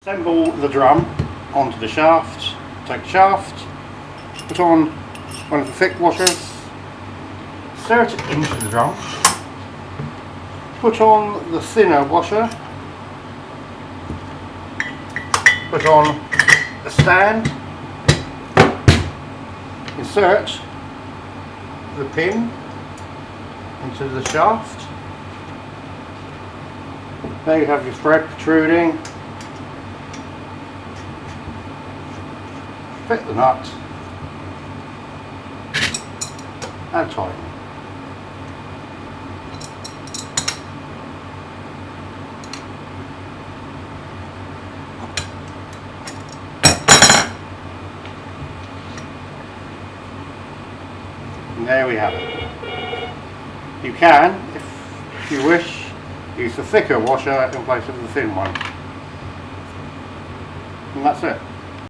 Assemble the drum onto the shaft. Take the shaft, put on one of the thick washers, insert it into the drum, put on the thinner washer, put on a stand, insert the pin into the shaft. There you have your thread protruding. Fit the nut and tighten. And there we have it. You can, if you wish, use the thicker washer in place of the thin one. And that's it.